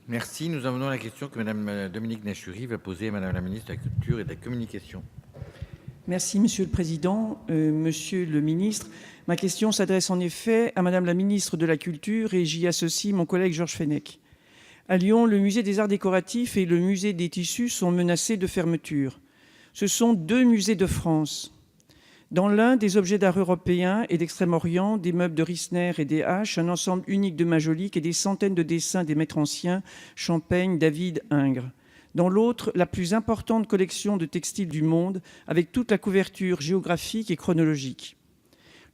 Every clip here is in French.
Merci. Nous en venons à la question que Mme Dominique Nachury va poser à Mme la ministre de la Culture et de la Communication. Merci, Monsieur le Président. Monsieur le Ministre, ma question s'adresse en effet à Madame la Ministre de la Culture et j'y associe mon collègue Georges Fenech. À Lyon, le Musée des Arts Décoratifs et le Musée des Tissus sont menacés de fermeture. Ce sont deux musées de France. Dans l'un, des objets d'art européens et d'Extrême-Orient, des meubles de Rissner et des Haches, un ensemble unique de majoliques et des centaines de dessins des maîtres anciens, Champaigne, David, Ingres. Dans l'autre, la plus importante collection de textiles du monde, avec toute la couverture géographique et chronologique.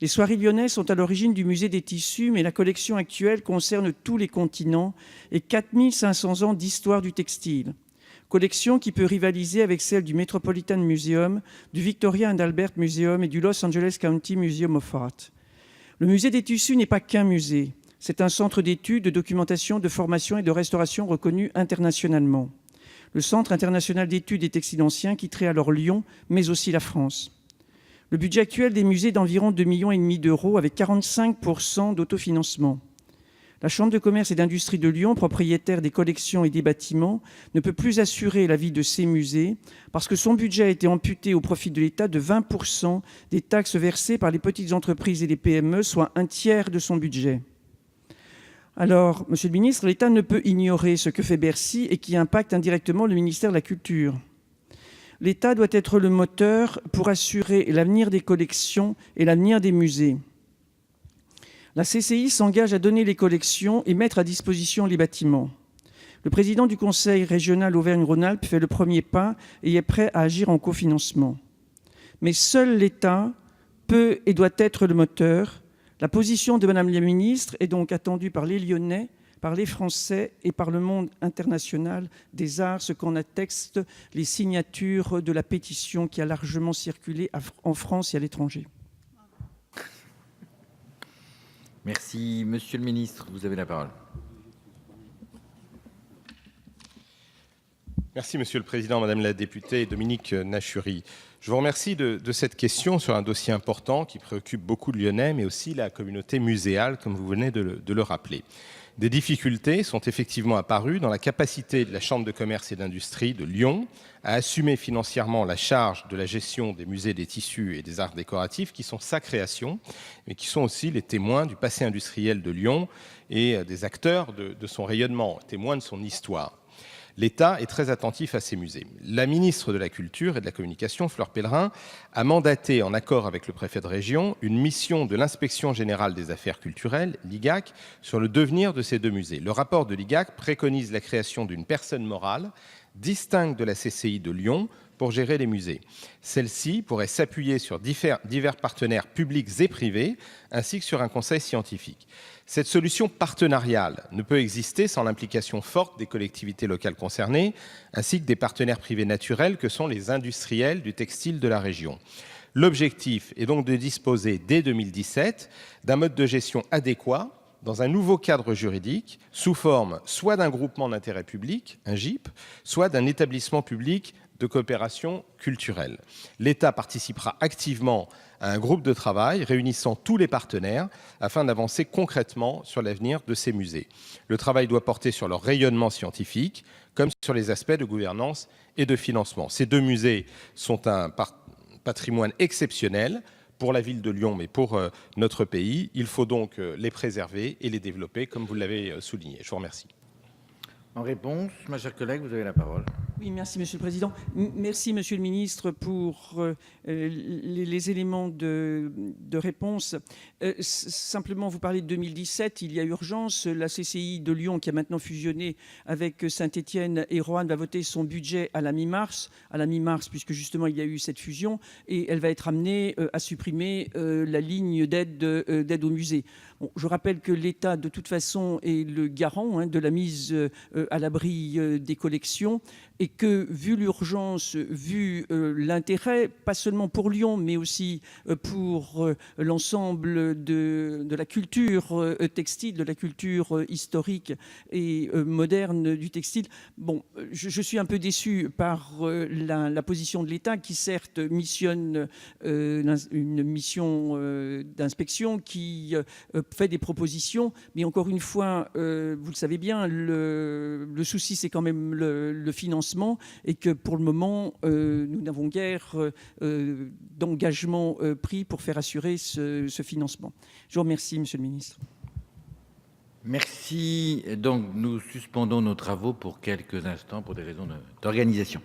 Les Soirées lyonnais sont à l'origine du musée des tissus, mais la collection actuelle concerne tous les continents et 4500 ans d'histoire du textile. Collection qui peut rivaliser avec celle du Metropolitan Museum, du Victoria and Albert Museum et du Los Angeles County Museum of Art. Le musée des tissus n'est pas qu'un musée. C'est un centre d'études, de documentation, de formation et de restauration reconnu internationalement. Le Centre international d'études des textiles anciens quitterait alors Lyon, mais aussi la France. Le budget actuel des musées est d'environ 2,5 millions d'euros, avec 45% d'autofinancement. La Chambre de commerce et d'industrie de Lyon, propriétaire des collections et des bâtiments, ne peut plus assurer la vie de ces musées parce que son budget a été amputé au profit de l'État de 20% des taxes versées par les petites entreprises et les PME, soit un tiers de son budget. Alors, Monsieur le ministre, l'État ne peut ignorer ce que fait Bercy et qui impacte indirectement le ministère de la Culture. L'État doit être le moteur pour assurer l'avenir des collections et l'avenir des musées. La CCI s'engage à donner les collections et mettre à disposition les bâtiments. Le président du conseil régional Auvergne-Rhône-Alpes fait le premier pas et est prêt à agir en cofinancement. Mais seul l'État peut et doit être le moteur. La position de Madame la ministre est donc attendue par les Lyonnais, par les Français et par le monde international des arts, ce qu'en attestent les signatures de la pétition qui a largement circulé en France et à l'étranger. Merci. Monsieur le ministre, vous avez la parole. Merci, Monsieur le Président, Madame la députée Dominique Nachury. Je vous remercie de cette question sur un dossier important qui préoccupe beaucoup de Lyonnais, mais aussi la communauté muséale, comme vous venez de le rappeler. Des difficultés sont effectivement apparues dans la capacité de la Chambre de commerce et d'industrie de Lyon à assumer financièrement la charge de la gestion des musées des tissus et des arts décoratifs, qui sont sa création, mais qui sont aussi les témoins du passé industriel de Lyon et des acteurs de son rayonnement, témoins de son histoire. L'État est très attentif à ces musées. La ministre de la Culture et de la Communication, Fleur Pellerin, a mandaté, en accord avec le préfet de région, une mission de l'Inspection générale des affaires culturelles, l'IGAC, sur le devenir de ces deux musées. Le rapport de l'IGAC préconise la création d'une personne morale distincte de la CCI de Lyon pour gérer les musées. Celle-ci pourrait s'appuyer sur divers partenaires publics et privés, ainsi que sur un conseil scientifique. Cette solution partenariale ne peut exister sans l'implication forte des collectivités locales concernées, ainsi que des partenaires privés naturels que sont les industriels du textile de la région. L'objectif est donc de disposer dès 2017 d'un mode de gestion adéquat dans un nouveau cadre juridique, sous forme soit d'un groupement d'intérêt public, un GIP, soit d'un établissement public de coopération culturelle. L'État participera activement à un groupe de travail réunissant tous les partenaires afin d'avancer concrètement sur l'avenir de ces musées. Le travail doit porter sur leur rayonnement scientifique, comme sur les aspects de gouvernance et de financement. Ces deux musées sont un patrimoine exceptionnel pour la ville de Lyon, mais pour notre pays. Il faut donc les préserver et les développer, comme vous l'avez souligné. Je vous remercie. En réponse, ma chère collègue, vous avez la parole. Oui, merci Monsieur le Président. Merci Monsieur le Ministre pour les éléments de réponse. Simplement, vous parlez de 2017, il y a urgence. La CCI de Lyon, qui a maintenant fusionné avec Saint-Étienne et Roanne, va voter son budget à la mi-mars, puisque justement il y a eu cette fusion, et elle va être amenée à supprimer la ligne d'aide au musée. Bon, je rappelle que l'État, de toute façon, est le garant de la mise à l'abri des collections et que, vu l'urgence, vu l'intérêt, pas seulement pour Lyon, mais aussi pour l'ensemble de la culture textile, de la culture historique et moderne du textile, bon, je suis un peu déçu par la position de l'État qui, certes, missionne une mission d'inspection qui fait des propositions, mais encore une fois, vous le savez bien, le souci, c'est quand même le financement, et que pour le moment, nous n'avons guère d'engagement pris pour faire assurer ce financement. Je vous remercie, Monsieur le ministre. Merci. Donc, nous suspendons nos travaux pour quelques instants pour des raisons d'organisation.